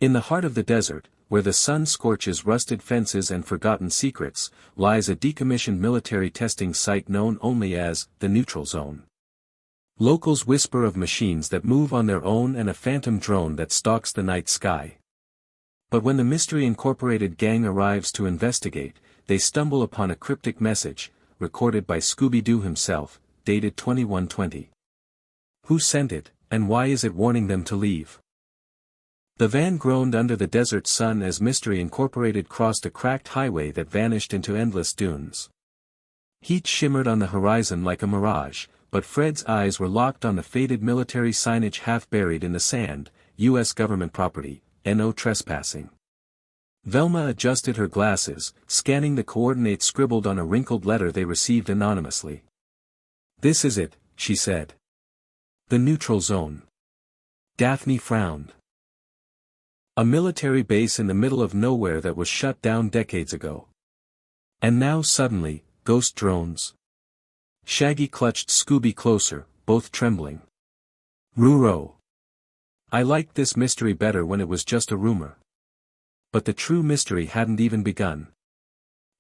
In the heart of the desert, where the sun scorches rusted fences and forgotten secrets, lies a decommissioned military testing site known only as the Neutral Zone. Locals whisper of machines that move on their own and a phantom drone that stalks the night sky. But when the Mystery Incorporated gang arrives to investigate, they stumble upon a cryptic message, recorded by Scooby-Doo himself, dated 2120. Who sent it, and why is it warning them to leave? The van groaned under the desert sun as Mystery Incorporated crossed a cracked highway that vanished into endless dunes. Heat shimmered on the horizon like a mirage, but Fred's eyes were locked on the faded military signage half buried in the sand, U.S. government property, no trespassing. Velma adjusted her glasses, scanning the coordinates scribbled on a wrinkled letter they received anonymously. "This is it," she said. "The Neutral Zone." Daphne frowned. A military base in the middle of nowhere that was shut down decades ago. And now suddenly, ghost drones. Shaggy clutched Scooby closer, both trembling. "Ruro. I liked this mystery better when it was just a rumor." But the true mystery hadn't even begun.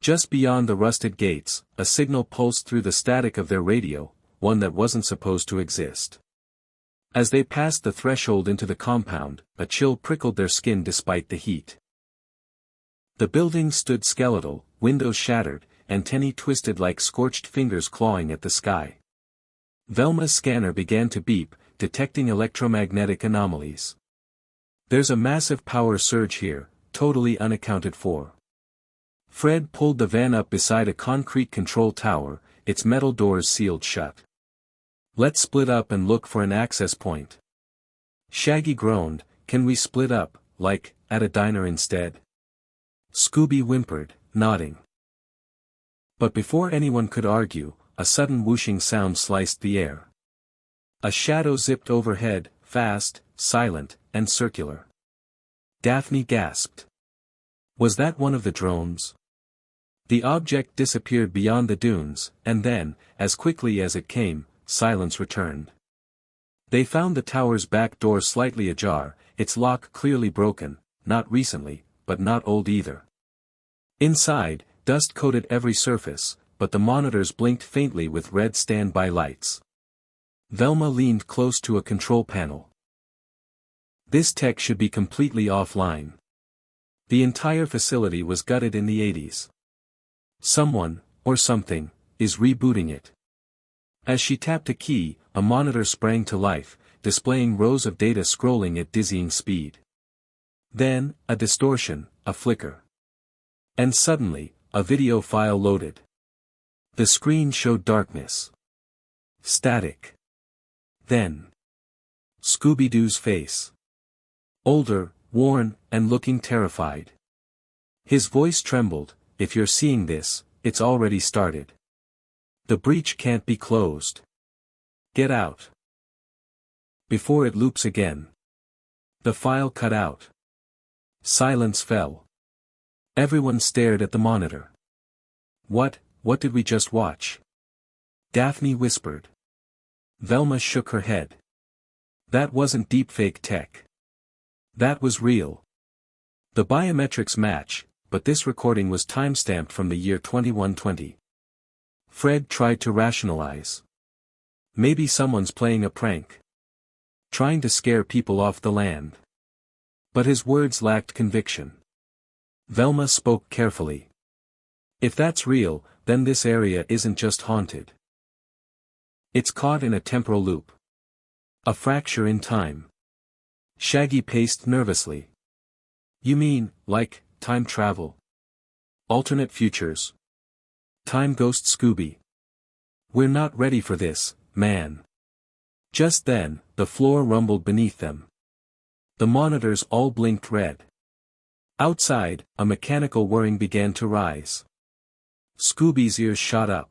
Just beyond the rusted gates, a signal pulsed through the static of their radio, one that wasn't supposed to exist. As they passed the threshold into the compound, a chill prickled their skin despite the heat. The building stood skeletal, windows shattered, antennae twisted like scorched fingers clawing at the sky. Velma's scanner began to beep, detecting electromagnetic anomalies. "There's a massive power surge here, totally unaccounted for." Fred pulled the van up beside a concrete control tower, its metal doors sealed shut. "Let's split up and look for an access point." Shaggy groaned, "Can we split up, like, at a diner instead?" Scooby whimpered, nodding. But before anyone could argue, a sudden whooshing sound sliced the air. A shadow zipped overhead, fast, silent, and circular. Daphne gasped. Was that one of the drones? The object disappeared beyond the dunes, and then, as quickly as it came, silence returned. They found the tower's back door slightly ajar, its lock clearly broken, not recently, but not old either. Inside, dust coated every surface, but the monitors blinked faintly with red standby lights. Velma leaned close to a control panel. This tech should be completely offline. The entire facility was gutted in the 80s. Someone, or something, is rebooting it. As she tapped a key, a monitor sprang to life, displaying rows of data scrolling at dizzying speed. Then, a distortion, a flicker. And suddenly, a video file loaded. The screen showed darkness. Static. Then, Scooby-Doo's face. Older, worn, and looking terrified. His voice trembled, "If you're seeing this, it's already started. The breach can't be closed. Get out." Before it loops again. The file cut out. Silence fell. Everyone stared at the monitor. What did we just watch?" Daphne whispered. Velma shook her head. "That wasn't deepfake tech. That was real. The biometrics match, but this recording was timestamped from the year 2120. Fred tried to rationalize. Maybe someone's playing a prank. Trying to scare people off the land. But his words lacked conviction. Velma spoke carefully. "If that's real, then this area isn't just haunted. It's caught in a temporal loop. A fracture in time." Shaggy paced nervously. "You mean, like, time travel? Alternate futures? Time ghost Scooby? We're not ready for this, man." Just then, the floor rumbled beneath them. The monitors all blinked red. Outside, a mechanical whirring began to rise. Scooby's ears shot up.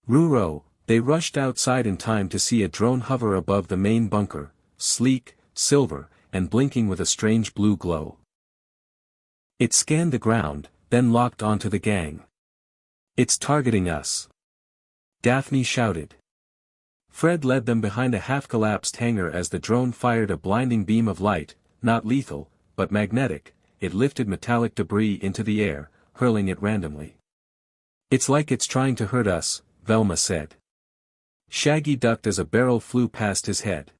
"Ruro!" They rushed outside in time to see a drone hover above the main bunker, sleek, silver, and blinking with a strange blue glow. It scanned the ground, then locked onto the gang. "It's targeting us!" Daphne shouted. Fred led them behind a half-collapsed hangar as the drone fired a blinding beam of light, not lethal, but magnetic, it lifted metallic debris into the air, hurling it randomly. "It's like it's trying to hurt us," Velma said. Shaggy ducked as a barrel flew past his head.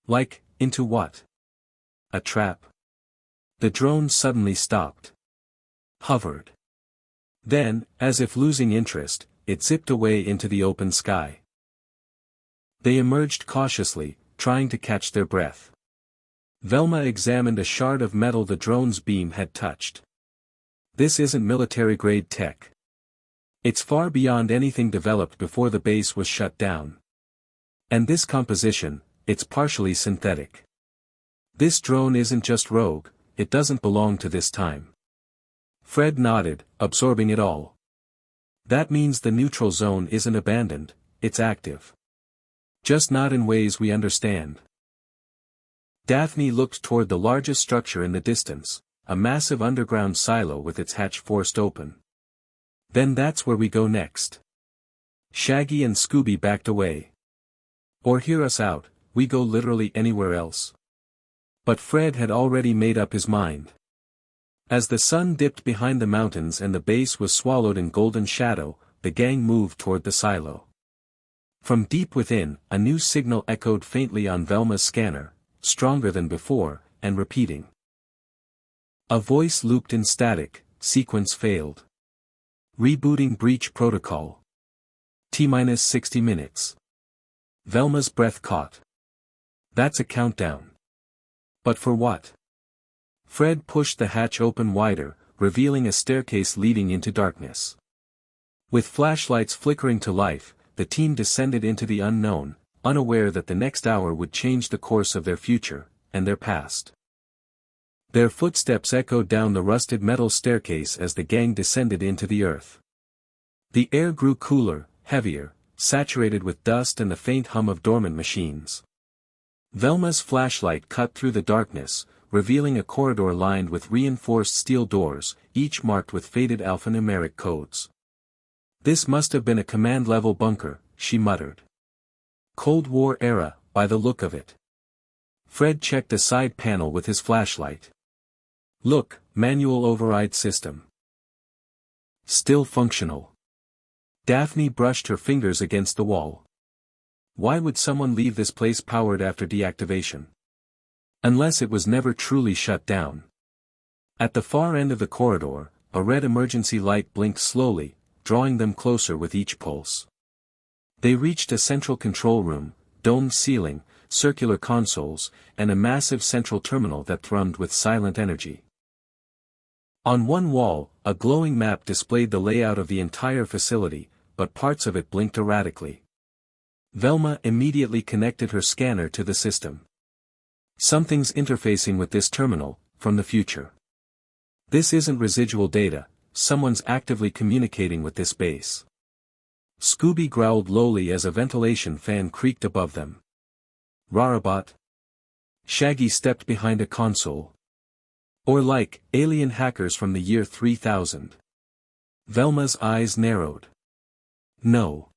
"Like, into what? A trap?" The drone suddenly stopped. Hovered. Then, as if losing interest, it zipped away into the open sky. They emerged cautiously, trying to catch their breath. Velma examined a shard of metal the drone's beam had touched. "This isn't military-grade tech. It's far beyond anything developed before the base was shut down. And this composition, it's partially synthetic. This drone isn't just rogue, it doesn't belong to this time." Fred nodded, absorbing it all. "That means the neutral zone isn't abandoned, it's active. Just not in ways we understand." Daphne looked toward the largest structure in the distance, a massive underground silo with its hatch forced open. "Then that's where we go next." Shaggy and Scooby backed away. "Or hear us out, we go literally anywhere else." But Fred had already made up his mind. As the sun dipped behind the mountains and the base was swallowed in golden shadow, the gang moved toward the silo. From deep within, a new signal echoed faintly on Velma's scanner, stronger than before, and repeating. A voice looped in static, "Sequence failed. Rebooting breach protocol. T-60 minutes." Velma's breath caught. "That's a countdown. But for what?" Fred pushed the hatch open wider, revealing a staircase leading into darkness. With flashlights flickering to life, the team descended into the unknown, unaware that the next hour would change the course of their future, and their past. Their footsteps echoed down the rusted metal staircase as the gang descended into the earth. The air grew cooler, heavier, saturated with dust and the faint hum of dormant machines. Velma's flashlight cut through the darkness, revealing a corridor lined with reinforced steel doors, each marked with faded alphanumeric codes. "This must have been a command-level bunker," she muttered. "Cold War era, by the look of it." Fred checked a side panel with his flashlight. "Look, manual override system. Still functional." Daphne brushed her fingers against the wall. Why would someone leave this place powered after deactivation? Unless it was never truly shut down. At the far end of the corridor, a red emergency light blinked slowly, drawing them closer with each pulse. They reached a central control room, domed ceiling, circular consoles, and a massive central terminal that thrummed with silent energy. On one wall, a glowing map displayed the layout of the entire facility, but parts of it blinked erratically. Velma immediately connected her scanner to the system. "Something's interfacing with this terminal, from the future. This isn't residual data, someone's actively communicating with this base." Scooby growled lowly as a ventilation fan creaked above them. "Rarabot?" Shaggy stepped behind a console. "Or like, alien hackers from the year 3000. Velma's eyes narrowed. "No.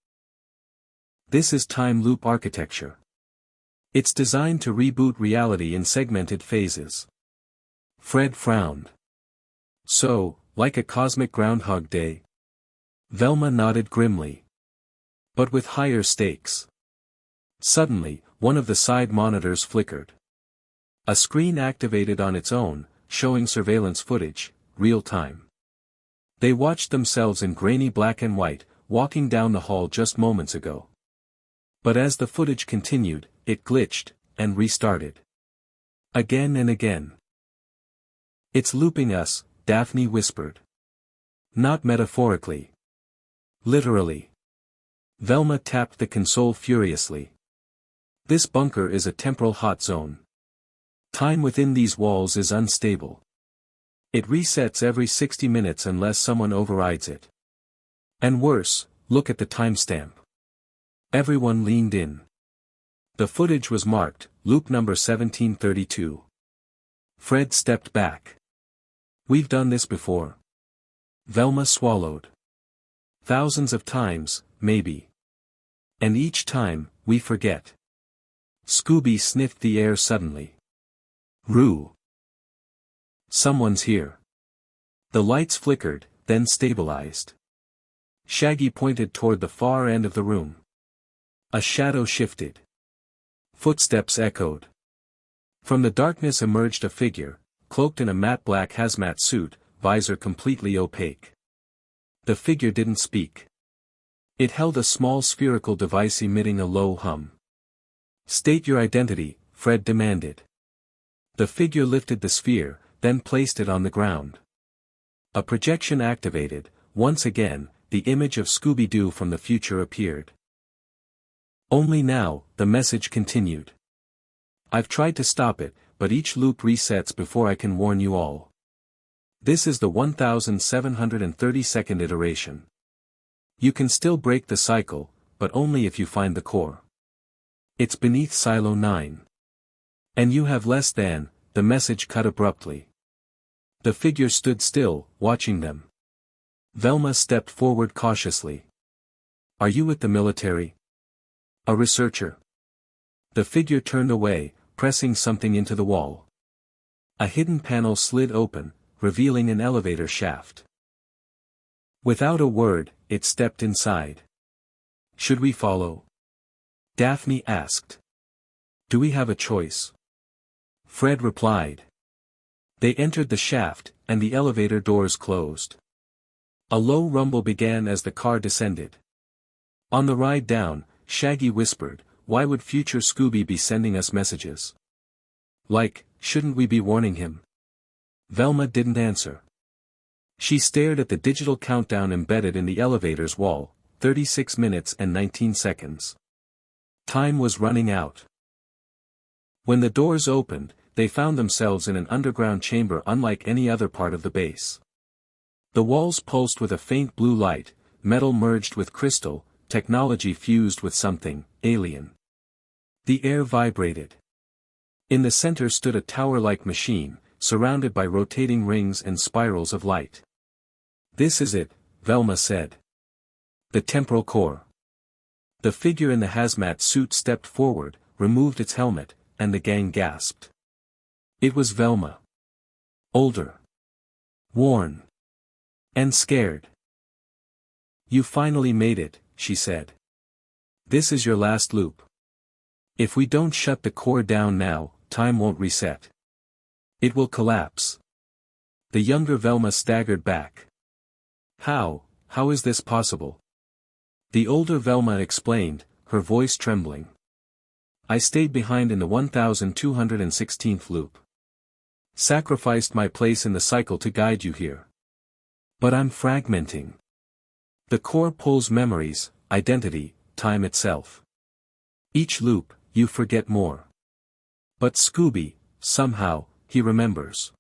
This is time loop architecture. It's designed to reboot reality in segmented phases." Fred frowned. "So, like a cosmic Groundhog Day?" Velma nodded grimly. "But with higher stakes." Suddenly, one of the side monitors flickered. A screen activated on its own, showing surveillance footage, real time. They watched themselves in grainy black and white, walking down the hall just moments ago. But as the footage continued, it glitched, and restarted. Again and again. "It's looping us," Daphne whispered. "Not metaphorically. Literally." Velma tapped the console furiously. "This bunker is a temporal hot zone. Time within these walls is unstable. It resets every 60 minutes unless someone overrides it. And worse, look at the timestamp." Everyone leaned in. The footage was marked, loop number 1732. Fred stepped back. "We've done this before." Velma swallowed. "Thousands of times, maybe. And each time, we forget." Scooby sniffed the air suddenly. "Rue. Someone's here. The lights flickered, then stabilized. Shaggy pointed toward the far end of the room. A shadow shifted. Footsteps echoed. From the darkness emerged a figure, cloaked in a matte black hazmat suit, visor completely opaque. The figure didn't speak. It held a small spherical device emitting a low hum. "State your identity," Fred demanded. The figure lifted the sphere, then placed it on the ground. A projection activated. Once again, the image of Scooby-Doo from the future appeared. Only now, the message continued. "I've tried to stop it, but each loop resets before I can warn you all. This is the 1732nd iteration. You can still break the cycle, but only if you find the core. It's beneath Silo 9. And you have less than," the message cut abruptly. The figure stood still, watching them. Velma stepped forward cautiously. "Are you with the military? A researcher?" The figure turned away, pressing something into the wall. A hidden panel slid open, revealing an elevator shaft. Without a word, it stepped inside. "Should we follow?" Daphne asked. "Do we have a choice?" Fred replied. They entered the shaft, and the elevator doors closed. A low rumble began as the car descended. On the ride down, Shaggy whispered, "Why would future Scooby be sending us messages? Like, shouldn't we be warning him?" Velma didn't answer. She stared at the digital countdown embedded in the elevator's wall, 36 minutes and 19 seconds. Time was running out. When the doors opened, they found themselves in an underground chamber unlike any other part of the base. The walls pulsed with a faint blue light, metal merged with crystal, technology fused with something alien. The air vibrated. In the center stood a tower-like machine, surrounded by rotating rings and spirals of light. "This is it," Velma said. "The temporal core." The figure in the hazmat suit stepped forward, removed its helmet, and the gang gasped. It was Velma. Older. Worn. And scared. "You finally made it," she said. "This is your last loop. If we don't shut the core down now, time won't reset. It will collapse." The younger Velma staggered back. How is this possible?" The older Velma explained, her voice trembling. "I stayed behind in the 1216th loop. Sacrificed my place in the cycle to guide you here. But I'm fragmenting. The core pulls memories, identity, time itself. Each loop, you forget more. But Scooby, somehow, he remembers."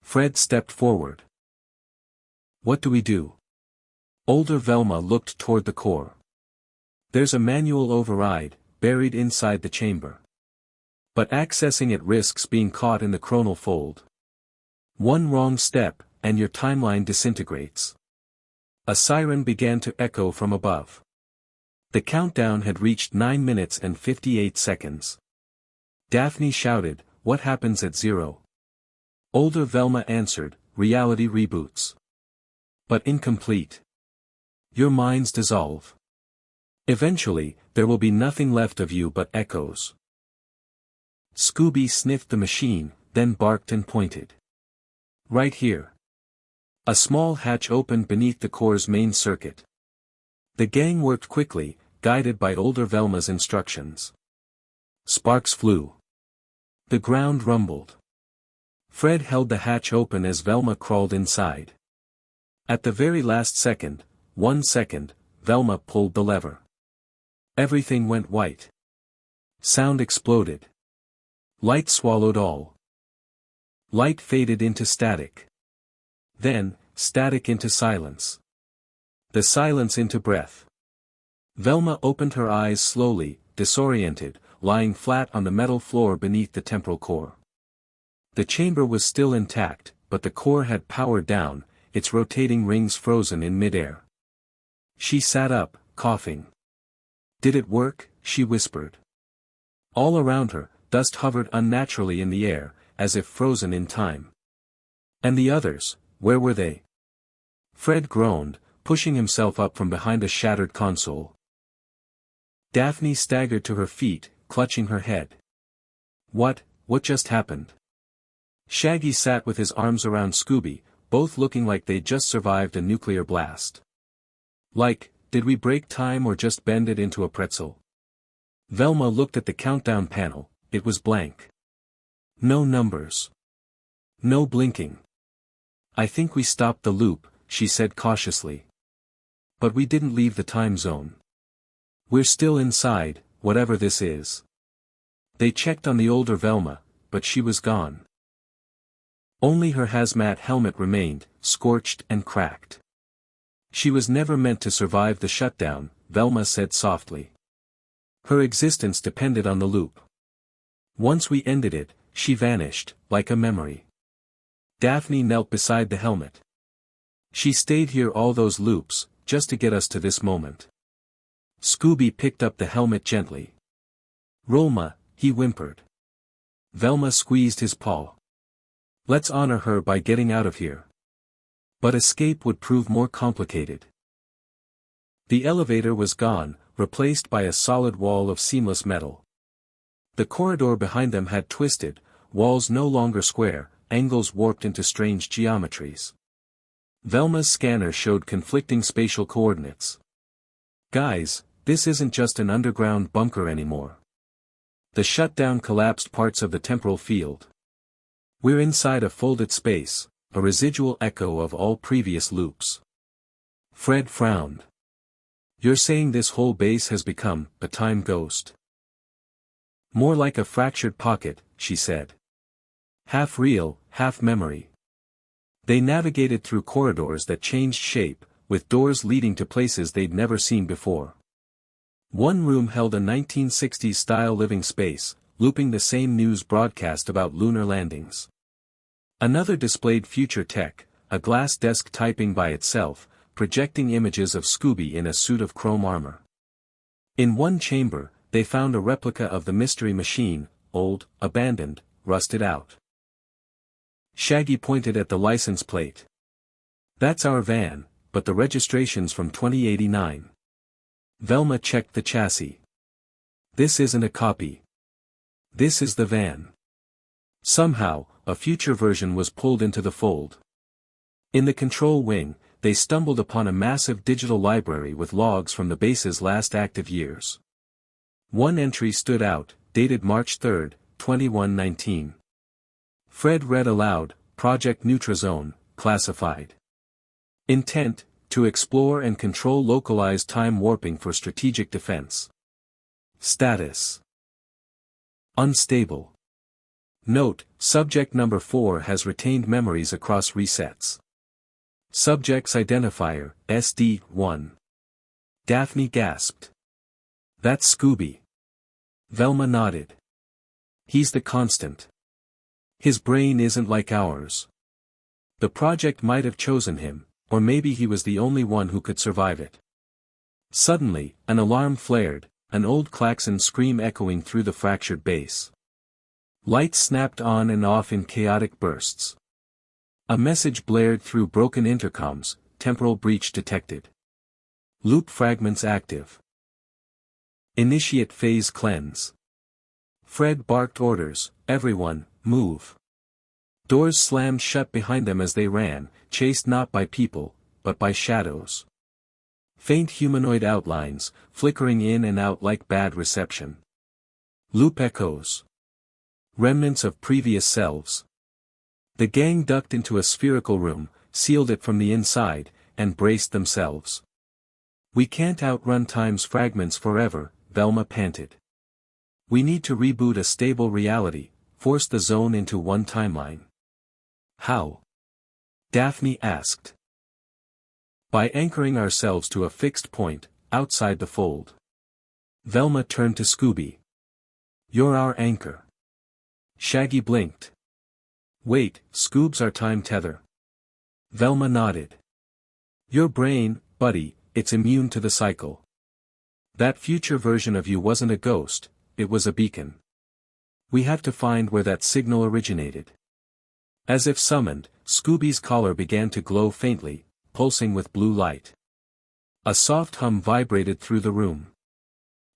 Fred stepped forward. "What do we do?" Older Velma looked toward the core. "There's a manual override, buried inside the chamber. But accessing it risks being caught in the chronal fold. One wrong step, and your timeline disintegrates." A siren began to echo from above. The countdown had reached 9 minutes and 58 seconds. Daphne shouted, "What happens at 0? Older Velma answered, "Reality reboots. But incomplete. Your minds dissolve. Eventually, there will be nothing left of you but echoes." Scooby sniffed the machine, then barked and pointed. "Right here." A small hatch opened beneath the core's main circuit. The gang worked quickly, guided by older Velma's instructions. Sparks flew. The ground rumbled. Fred held the hatch open as Velma crawled inside. At the very last second, 1 second, Velma pulled the lever. Everything went white. Sound exploded. Light swallowed all. Light faded into static. Then, static into silence. The silence into breath. Velma opened her eyes slowly, disoriented, lying flat on the metal floor beneath the temporal core. The chamber was still intact, but the core had powered down, its rotating rings frozen in midair. She sat up, coughing. "Did it work?" she whispered. All around her, dust hovered unnaturally in the air, as if frozen in time. And the others, where were they? Fred groaned, pushing himself up from behind a shattered console. Daphne staggered to her feet, clutching her head. What just happened? Shaggy sat with his arms around Scooby, both looking like they'd just survived a nuclear blast. Like, did we break time or just bend it into a pretzel? Velma looked at the countdown panel, it was blank. No numbers. No blinking. I think we stopped the loop, she said cautiously. But we didn't leave the time zone. We're still inside, whatever this is. They checked on the older Velma, but she was gone. Only her hazmat helmet remained, scorched and cracked. She was never meant to survive the shutdown, Velma said softly. Her existence depended on the loop. Once we ended it, she vanished, like a memory. Daphne knelt beside the helmet. She stayed here all those loops, just to get us to this moment. Scooby picked up the helmet gently. Rolma, he whimpered. Velma squeezed his paw. Let's honor her by getting out of here. But escape would prove more complicated. The elevator was gone, replaced by a solid wall of seamless metal. The corridor behind them had twisted, walls no longer square, angles warped into strange geometries. Velma's scanner showed conflicting spatial coordinates. Guys, this isn't just an underground bunker anymore. The shutdown collapsed parts of the temporal field. We're inside a folded space, a residual echo of all previous loops. Fred frowned. You're saying this whole base has become a time ghost? More like a fractured pocket, she said. Half real, half memory. They navigated through corridors that changed shape, with doors leading to places they'd never seen before. One room held a 1960s-style living space, looping the same news broadcast about lunar landings. Another displayed future tech, a glass desk typing by itself, projecting images of Scooby in a suit of chrome armor. In one chamber, they found a replica of the mystery machine, old, abandoned, rusted out. Shaggy pointed at the license plate. That's our van, but the registration's from 2089. Velma checked the chassis. This isn't a copy. This is the van. Somehow, a future version was pulled into the fold. In the control wing, they stumbled upon a massive digital library with logs from the base's last active years. One entry stood out, dated March 3, 2119. Fred read aloud, Project Neutrazone, classified. Intent, to explore and control localized time warping for strategic defense. Status: unstable. Note, subject number 4 has retained memories across resets. Subject's identifier, SD-1. Daphne gasped. That's Scooby. Velma nodded. He's the constant. His brain isn't like ours. The project might have chosen him, or maybe he was the only one who could survive it. Suddenly, an alarm flared, an old klaxon scream echoing through the fractured base. Lights snapped on and off in chaotic bursts. A message blared through broken intercoms, temporal breach detected. Loop fragments active. Initiate phase cleanse. Fred barked orders, everyone, move. Doors slammed shut behind them as they ran, chased not by people, but by shadows. Faint humanoid outlines, flickering in and out like bad reception. Loop echoes. Remnants of previous selves. The gang ducked into a spherical room, sealed it from the inside, and braced themselves. We can't outrun time's fragments forever, Velma panted. We need to reboot a stable reality, force the zone into one timeline. How? Daphne asked. By anchoring ourselves to a fixed point, outside the fold. Velma turned to Scooby. You're our anchor. Shaggy blinked. Wait, Scoob's our time tether. Velma nodded. Your brain, buddy, it's immune to the cycle. That future version of you wasn't a ghost, it was a beacon. We have to find where that signal originated. As if summoned, Scooby's collar began to glow faintly, pulsing with blue light. A soft hum vibrated through the room.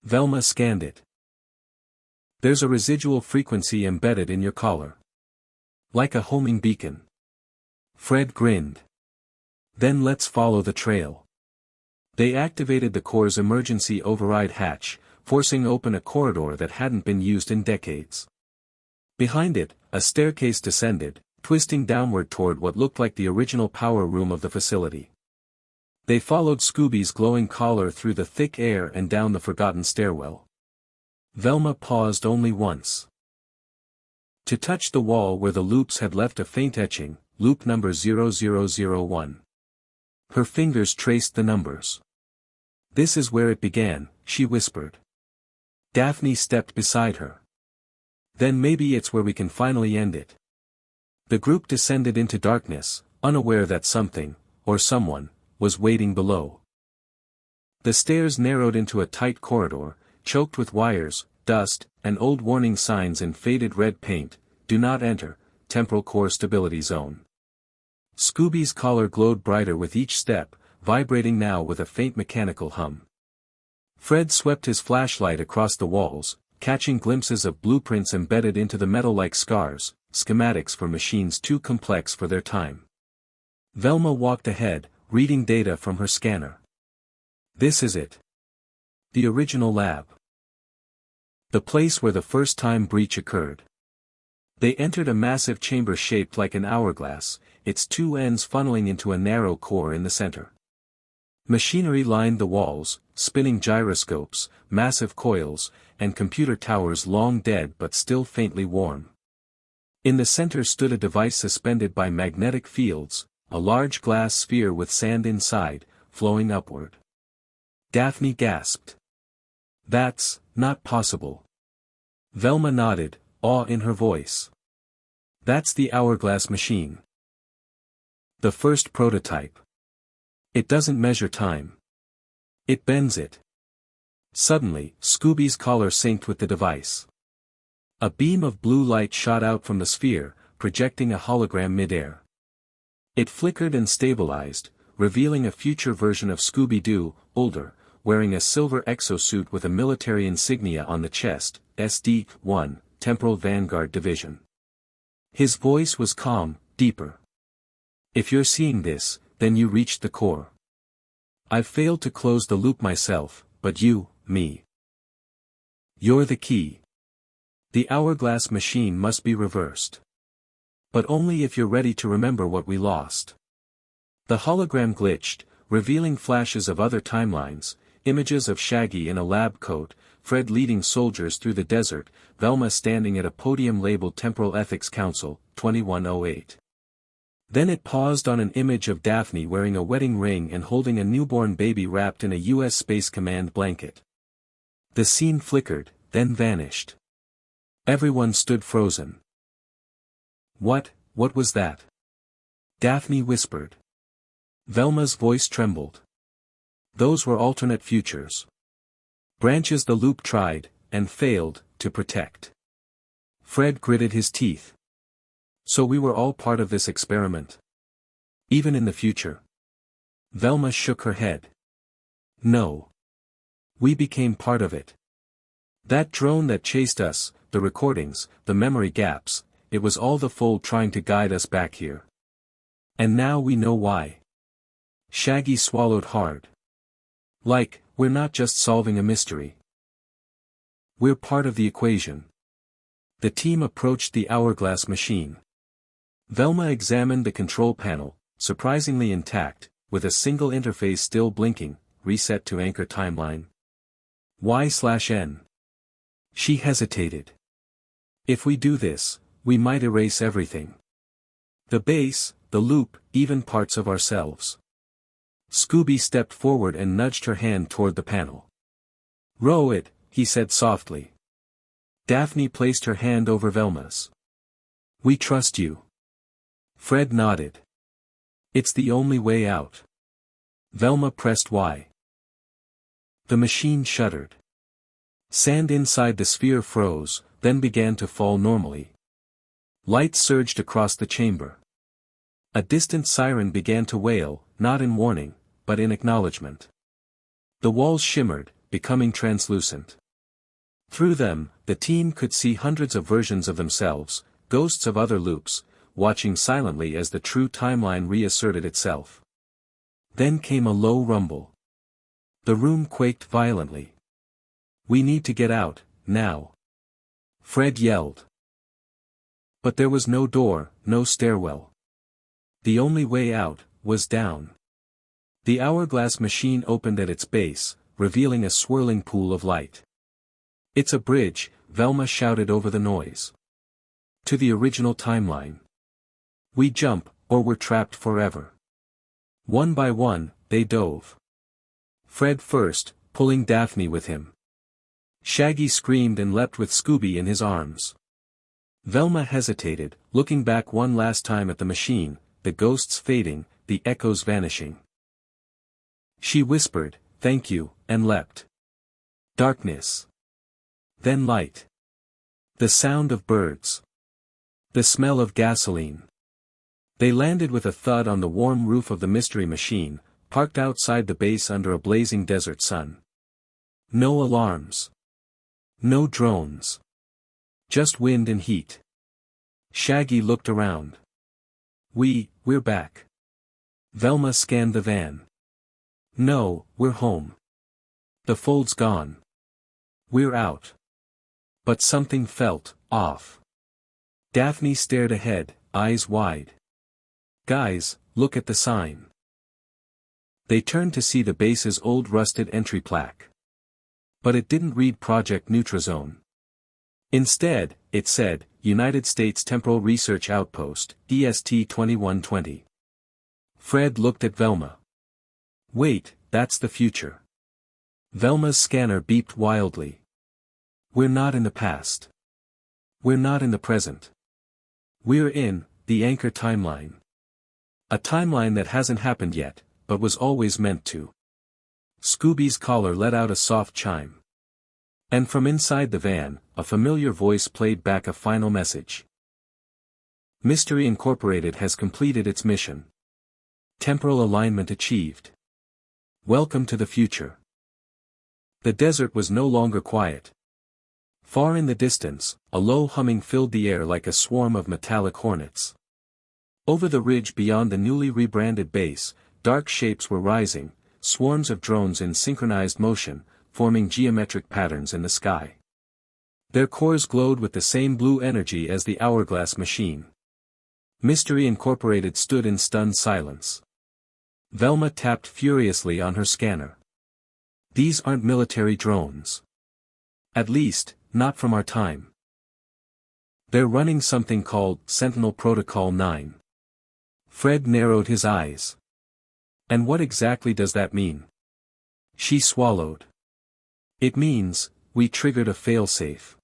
Velma scanned it. There's a residual frequency embedded in your collar. Like a homing beacon. Fred grinned. Then let's follow the trail. They activated the core's emergency override hatch, forcing open a corridor that hadn't been used in decades. Behind it, a staircase descended, twisting downward toward what looked like the original power room of the facility. They followed Scooby's glowing collar through the thick air and down the forgotten stairwell. Velma paused only once. To touch the wall where the loops had left a faint etching, loop number 0001. Her fingers traced the numbers. This is where it began, she whispered. Daphne stepped beside her. Then maybe it's where we can finally end it. The group descended into darkness, unaware that something, or someone, was waiting below. The stairs narrowed into a tight corridor, choked with wires, dust, and old warning signs in faded red paint. Do not enter, temporal core stability zone. Scooby's collar glowed brighter with each step, vibrating now with a faint mechanical hum. Fred swept his flashlight across the walls, catching glimpses of blueprints embedded into the metal like scars, schematics for machines too complex for their time. Velma walked ahead, reading data from her scanner. This is it. The original lab. The place where the first-time breach occurred. They entered a massive chamber shaped like an hourglass, its two ends funneling into a narrow core in the center. Machinery lined the walls, spinning gyroscopes, massive coils, and computer towers long dead but still faintly warm. In the center stood a device suspended by magnetic fields, a large glass sphere with sand inside, flowing upward. Daphne gasped. That's not possible. Velma nodded, awe in her voice. That's the hourglass machine. The first prototype. It doesn't measure time. It bends it. Suddenly, Scooby's collar synced with the device. A beam of blue light shot out from the sphere, projecting a hologram midair. It flickered and stabilized, revealing a future version of Scooby-Doo, older, wearing a silver exosuit with a military insignia on the chest, SD-1, Temporal Vanguard Division. His voice was calm, deeper. If you're seeing this, then you reached the core. I've failed to close the loop myself, but you, me. You're the key. The hourglass machine must be reversed. But only if you're ready to remember what we lost. The hologram glitched, revealing flashes of other timelines, images of Shaggy in a lab coat, Fred leading soldiers through the desert, Velma standing at a podium labeled Temporal Ethics Council, 2108. Then it paused on an image of Daphne wearing a wedding ring and holding a newborn baby wrapped in a U.S. Space Command blanket. The scene flickered, then vanished. Everyone stood frozen. What was that? Daphne whispered. Velma's voice trembled. Those were alternate futures. Branches the loop tried, and failed, to protect. Fred gritted his teeth. So we were all part of this experiment. Even in the future. Velma shook her head. No. We became part of it. That drone that chased us, the recordings, the memory gaps, it was all the fold trying to guide us back here. And now we know why. Shaggy swallowed hard. Like, we're not just solving a mystery. We're part of the equation. The team approached the hourglass machine. Velma examined the control panel, surprisingly intact, with a single interface still blinking, reset to anchor timeline. Y/N. She hesitated. If we do this, we might erase everything. The base, the loop, even parts of ourselves. Scooby stepped forward and nudged her hand toward the panel. Row it, he said softly. Daphne placed her hand over Velma's. We trust you. Fred nodded. It's the only way out. Velma pressed Y. The machine shuddered. Sand inside the sphere froze, then began to fall normally. Light surged across the chamber. A distant siren began to wail, not in warning, but in acknowledgement. The walls shimmered, becoming translucent. Through them, the team could see hundreds of versions of themselves, ghosts of other loops, watching silently as the true timeline reasserted itself. Then came a low rumble. The room quaked violently. "We need to get out, now," Fred yelled. But there was no door, no stairwell. The only way out was down. The hourglass machine opened at its base, revealing a swirling pool of light. "It's a bridge," Velma shouted over the noise. "To the original timeline. We jump, or we're trapped forever." One by one, they dove. Fred first, pulling Daphne with him. Shaggy screamed and leapt with Scooby in his arms. Velma hesitated, looking back one last time at the machine, the ghosts fading, the echoes vanishing. She whispered, "Thank you," and leapt. Darkness. Then light. The sound of birds. The smell of gasoline. They landed with a thud on the warm roof of the mystery machine, parked outside the base under a blazing desert sun. No alarms. No drones. Just wind and heat. Shaggy looked around. We're back." Velma scanned the van. "No, we're home. The fold's gone. We're out." But something felt off. Daphne stared ahead, eyes wide. "Guys, look at the sign." They turned to see the base's old rusted entry plaque. But it didn't read Project Nutrizone. Instead, it said, United States Temporal Research Outpost, EST 2120. Fred looked at Velma. "Wait, that's the future." Velma's scanner beeped wildly. "We're not in the past. We're not in the present. We're in the anchor timeline. A timeline that hasn't happened yet, but was always meant to." Scooby's collar let out a soft chime. And from inside the van, a familiar voice played back a final message. "Mystery Incorporated has completed its mission. Temporal alignment achieved. Welcome to the future." The desert was no longer quiet. Far in the distance, a low humming filled the air like a swarm of metallic hornets. Over the ridge beyond the newly rebranded base, dark shapes were rising, swarms of drones in synchronized motion, forming geometric patterns in the sky. Their cores glowed with the same blue energy as the hourglass machine. Mystery Incorporated stood in stunned silence. Velma tapped furiously on her scanner. "These aren't military drones. At least, not from our time. They're running something called Sentinel Protocol 9. Fred narrowed his eyes. "And what exactly does that mean?" She swallowed. "It means, we triggered a failsafe.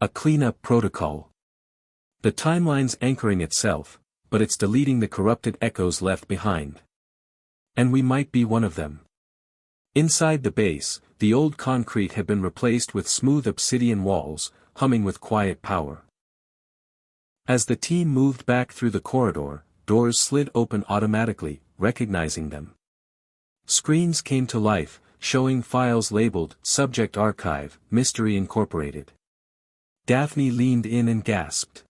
A cleanup protocol. The timeline's anchoring itself, but it's deleting the corrupted echoes left behind. And we might be one of them." Inside the base, the old concrete had been replaced with smooth obsidian walls, humming with quiet power. As the team moved back through the corridor, doors slid open automatically, recognizing them. Screens came to life, showing files labeled Subject Archive, Mystery Incorporated. Daphne leaned in and gasped.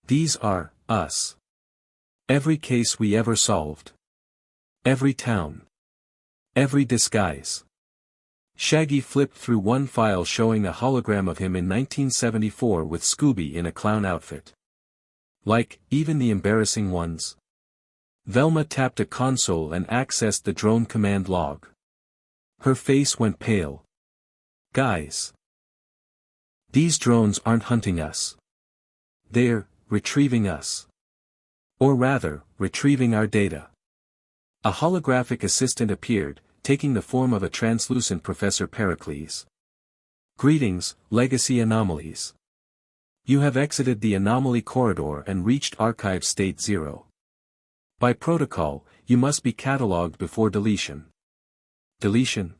"These are us. Every case we ever solved. Every town. Every disguise." Shaggy flipped through one file showing a hologram of him in 1974 with Scooby in a clown outfit. "Like, even the embarrassing ones?" Velma tapped a console and accessed the drone command log. Her face went pale. "Guys. These drones aren't hunting us. They're retrieving us. Or rather, retrieving our data." A holographic assistant appeared, taking the form of a translucent Professor Pericles. "Greetings, Legacy Anomalies. You have exited the anomaly corridor and reached Archive State 0. By protocol, you must be catalogued before deletion." "Deletion?"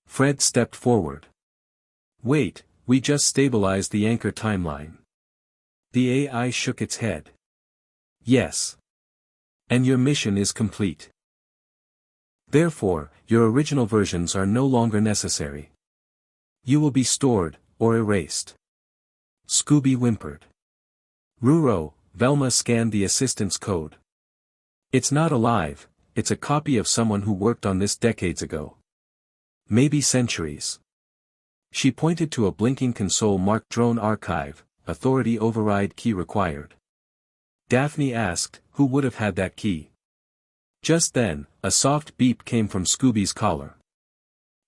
Fred stepped forward. "Wait, we just stabilized the anchor timeline. The AI shook its head. Yes. And your mission is complete. Therefore, your original versions are no longer necessary. You will be stored, or erased. Scooby whimpered. Ruro, Velma scanned the assistant's code. It's not alive, it's a copy of someone who worked on this decades ago. Maybe centuries. She pointed to a blinking console marked Drone Archive, Authority Override Key Required. Daphne asked, who would have had that key? Just then, a soft beep came from Scooby's collar.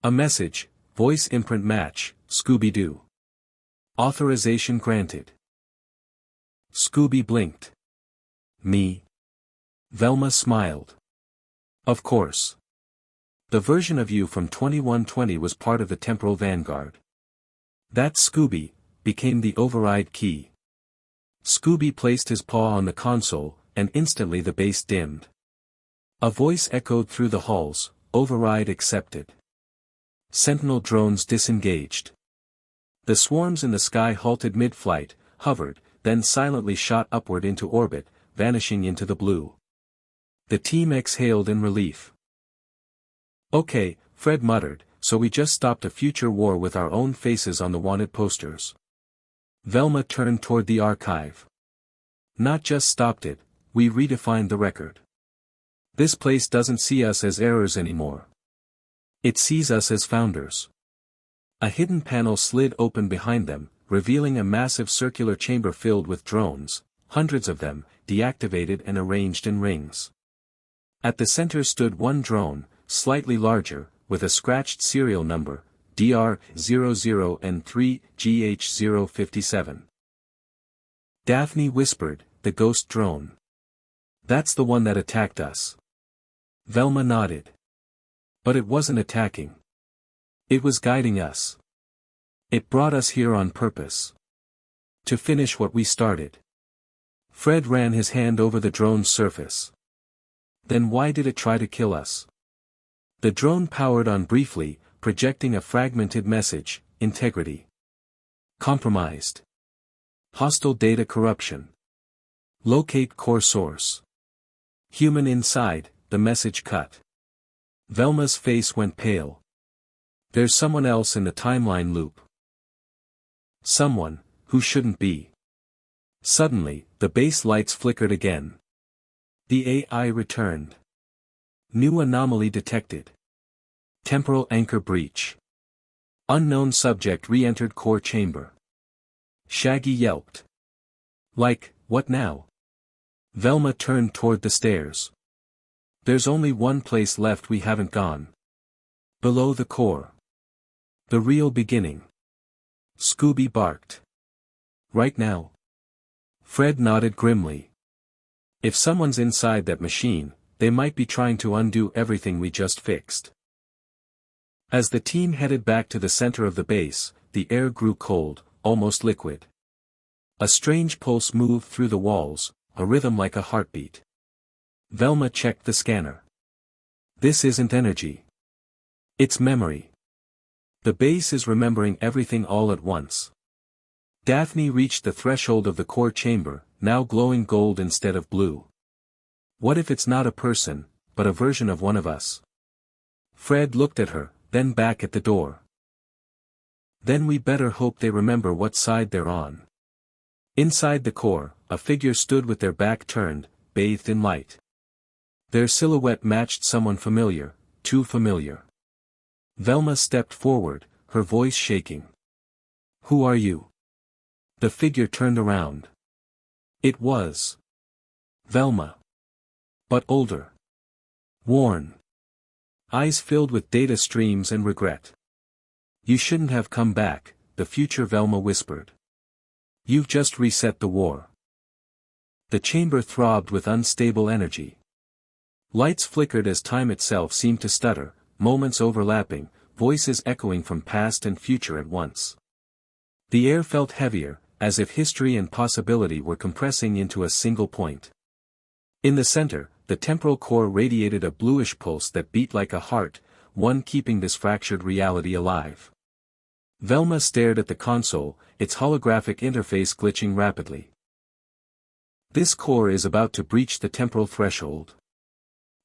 A message, voice imprint match, Scooby-Doo. Authorization granted. Scooby blinked. Me? Velma smiled. Of course. The version of you from 2120 was part of the Temporal Vanguard. That Scooby became the override key. Scooby placed his paw on the console, and instantly the base dimmed. A voice echoed through the halls, override accepted. Sentinel drones disengaged. The swarms in the sky halted mid-flight, hovered, then silently shot upward into orbit, vanishing into the blue. The team exhaled in relief. Okay, Fred muttered, so we just stopped a future war with our own faces on the wanted posters. Velma turned toward the archive. Not just stopped it, we redefined the record. This place doesn't see us as errors anymore. It sees us as founders. A hidden panel slid open behind them, revealing a massive circular chamber filled with drones, hundreds of them, deactivated and arranged in rings. At the center stood one drone, slightly larger, with a scratched serial number, DR00N3GH057. Daphne whispered, the ghost drone. That's the one that attacked us. Velma nodded. But it wasn't attacking. It was guiding us. It brought us here on purpose. To finish what we started. Fred ran his hand over the drone's surface. Then why did it try to kill us? The drone powered on briefly, projecting a fragmented message, integrity. Compromised. Hostile data corruption. Locate core source. Human inside, the message cut. Velma's face went pale. There's someone else in the timeline loop. Someone, who shouldn't be. Suddenly, the base lights flickered again. The AI returned. New anomaly detected. Temporal anchor breach. Unknown subject re-entered core chamber. Shaggy yelped. Like, what now? Velma turned toward the stairs. There's only one place left we haven't gone. Below the core. The real beginning. Scooby barked. Right now? Fred nodded grimly. If someone's inside that machine, they might be trying to undo everything we just fixed. As the team headed back to the center of the base, the air grew cold, almost liquid. A strange pulse moved through the walls, a rhythm like a heartbeat. Velma checked the scanner. This isn't energy. It's memory. The base is remembering everything all at once. Daphne reached the threshold of the core chamber, now glowing gold instead of blue. What if it's not a person, but a version of one of us? Fred looked at her, then back at the door. Then we better hope they remember what side they're on. Inside the core, a figure stood with their back turned, bathed in light. Their silhouette matched someone familiar, too familiar. Velma stepped forward, her voice shaking. Who are you? The figure turned around. It was Velma. But older. Worn. Eyes filled with data streams and regret. You shouldn't have come back, the future Velma whispered. You've just reset the war. The chamber throbbed with unstable energy. Lights flickered as time itself seemed to stutter, moments overlapping, voices echoing from past and future at once. The air felt heavier, as if history and possibility were compressing into a single point. In the center, the temporal core radiated a bluish pulse that beat like a heart, one keeping this fractured reality alive. Velma stared at the console, its holographic interface glitching rapidly. This core is about to breach the temporal threshold.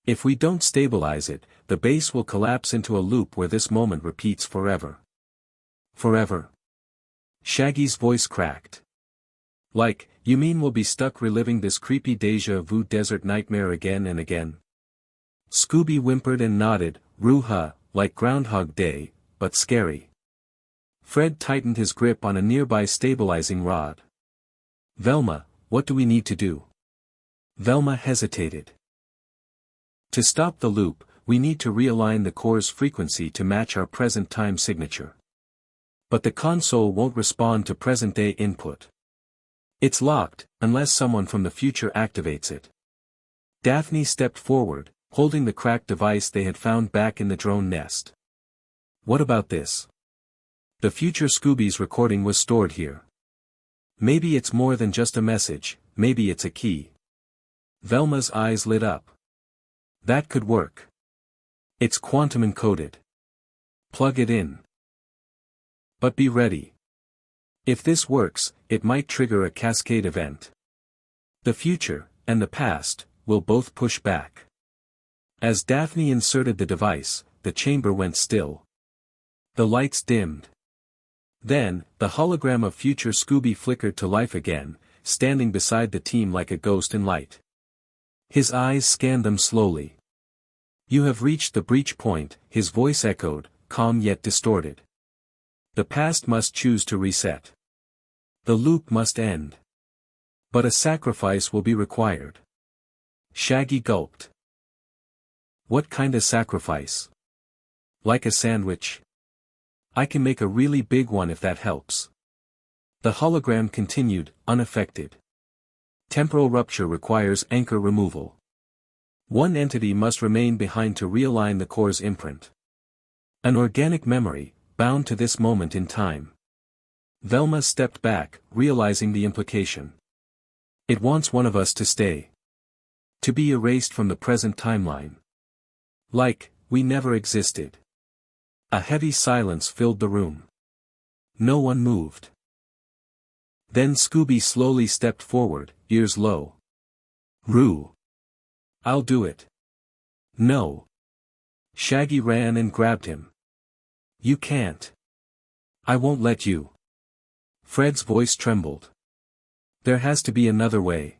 If we don't stabilize it, the base will collapse into a loop where this moment repeats forever. Forever? Shaggy's voice cracked. Like, you mean we'll be stuck reliving this creepy déjà vu desert nightmare again and again? Scooby whimpered and nodded, Roo-ha, like Groundhog Day, but scary. Fred tightened his grip on a nearby stabilizing rod. Velma, what do we need to do? Velma hesitated. To stop the loop, we need to realign the core's frequency to match our present time signature. But the console won't respond to present-day input. It's locked, unless someone from the future activates it. Daphne stepped forward, holding the cracked device they had found back in the drone nest. What about this? The future Scooby's recording was stored here. Maybe it's more than just a message, maybe it's a key. Velma's eyes lit up. That could work. It's quantum encoded. Plug it in. But be ready. If this works, it might trigger a cascade event. The future, and the past, will both push back. As Daphne inserted the device, the chamber went still. The lights dimmed. Then, the hologram of future Scooby flickered to life again, standing beside the team like a ghost in light. His eyes scanned them slowly. You have reached the breach point, his voice echoed, calm yet distorted. The past must choose to reset. The loop must end. But a sacrifice will be required. Shaggy gulped. What kind of sacrifice? Like a sandwich? I can make a really big one if that helps. The hologram continued, unaffected. Temporal rupture requires anchor removal. One entity must remain behind to realign the core's imprint. An organic memory, bound to this moment in time. Velma stepped back, realizing the implication. It wants one of us to stay. To be erased from the present timeline. Like, we never existed. A heavy silence filled the room. No one moved. Then Scooby slowly stepped forward, ears low. Roo. I'll do it. No. Shaggy ran and grabbed him. You can't. I won't let you. Fred's voice trembled. There has to be another way.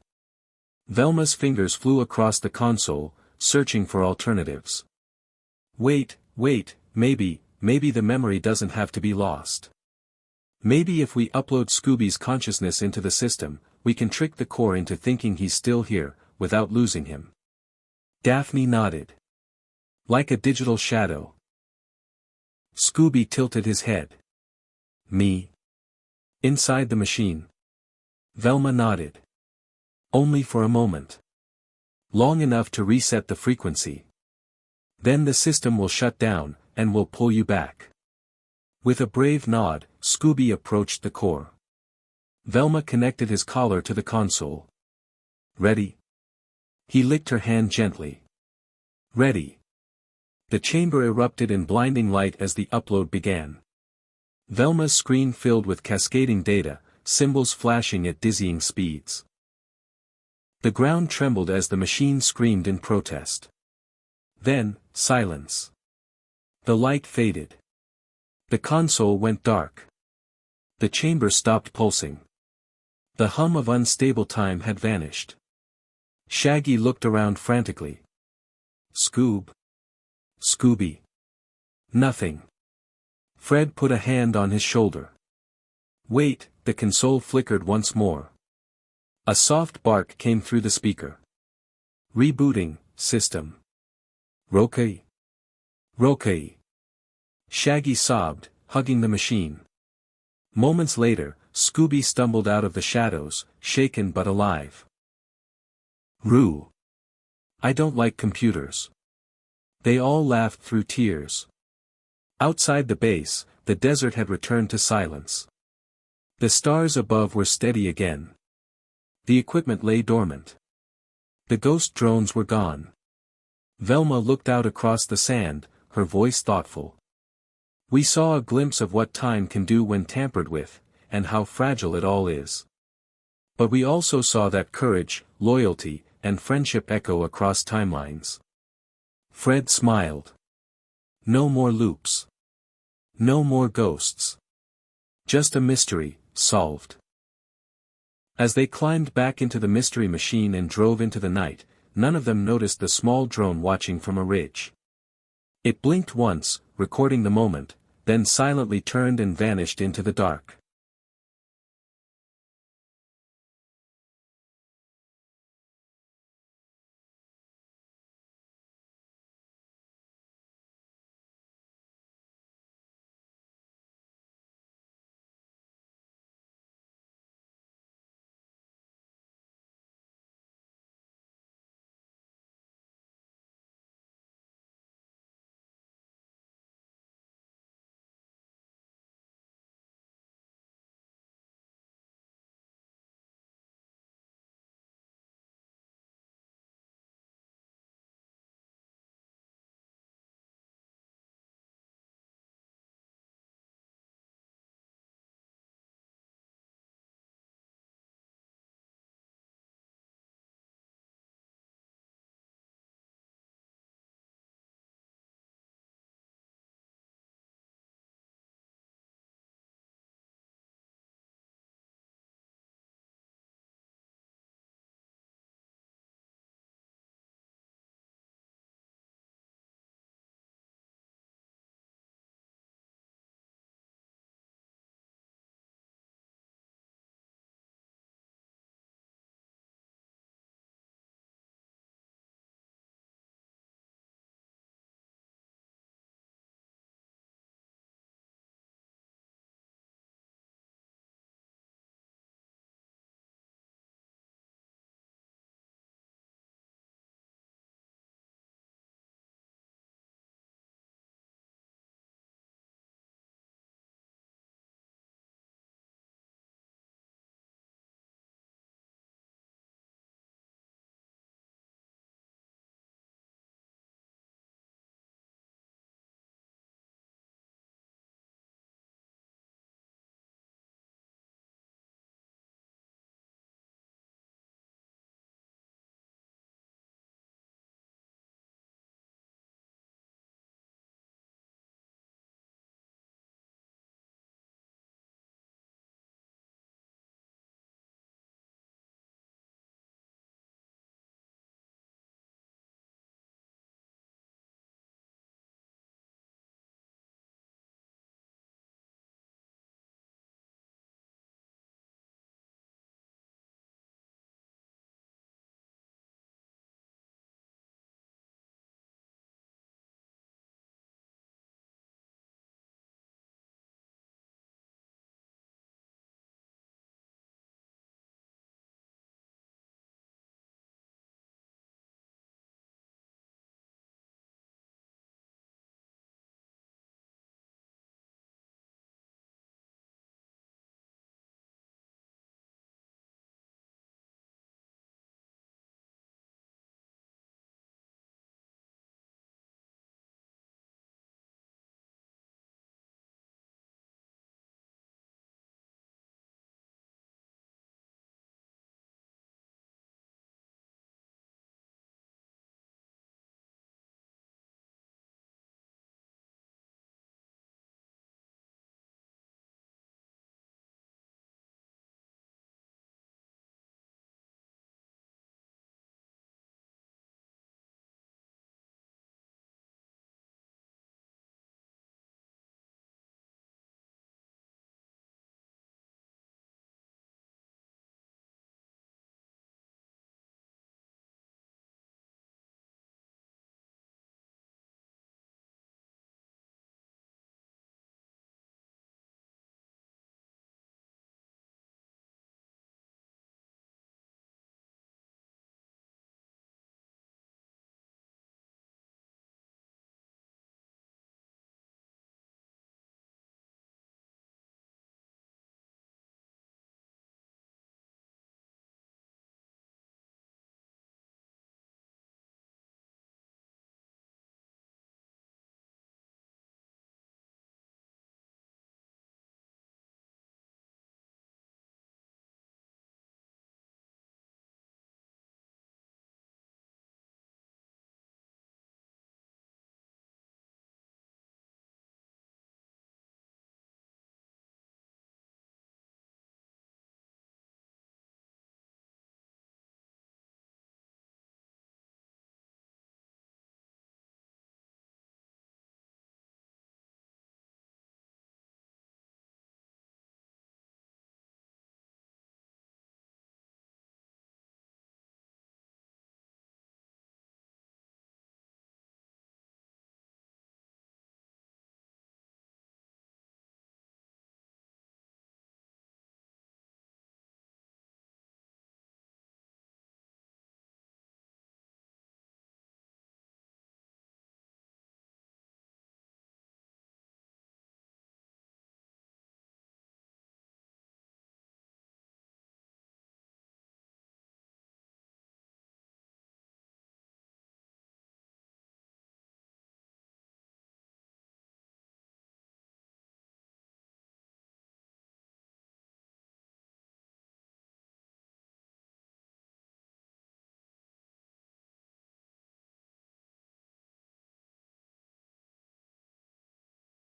Velma's fingers flew across the console, searching for alternatives. Wait, maybe the memory doesn't have to be lost. Maybe if we upload Scooby's consciousness into the system, we can trick the core into thinking he's still here, without losing him. Daphne nodded. Like a digital shadow. Scooby tilted his head. Me? Inside the machine. Velma nodded. Only for a moment. Long enough to reset the frequency. Then the system will shut down, and we'll pull you back. With a brave nod, Scooby approached the core. Velma connected his collar to the console. Ready? He licked her hand gently. Ready. The chamber erupted in blinding light as the upload began. Velma's screen filled with cascading data, symbols flashing at dizzying speeds. The ground trembled as the machine screamed in protest. Then, silence. The light faded. The console went dark. The chamber stopped pulsing. The hum of unstable time had vanished. Shaggy looked around frantically. Scooby. Nothing. Fred put a hand on his shoulder. Wait, the console flickered once more. A soft bark came through the speaker. Rebooting, system. Rokai. Shaggy sobbed, hugging the machine. Moments later, Scooby stumbled out of the shadows, shaken but alive. Roo. I don't like computers. They all laughed through tears. Outside the base, the desert had returned to silence. The stars above were steady again. The equipment lay dormant. The ghost drones were gone. Velma looked out across the sand, her voice thoughtful. We saw a glimpse of what time can do when tampered with, and how fragile it all is. But we also saw that courage, loyalty, and friendship echo across timelines. Fred smiled. No more loops. No more ghosts. Just a mystery, solved. As they climbed back into the mystery machine and drove into the night, none of them noticed the small drone watching from a ridge. It blinked once, recording the moment, then silently turned and vanished into the dark.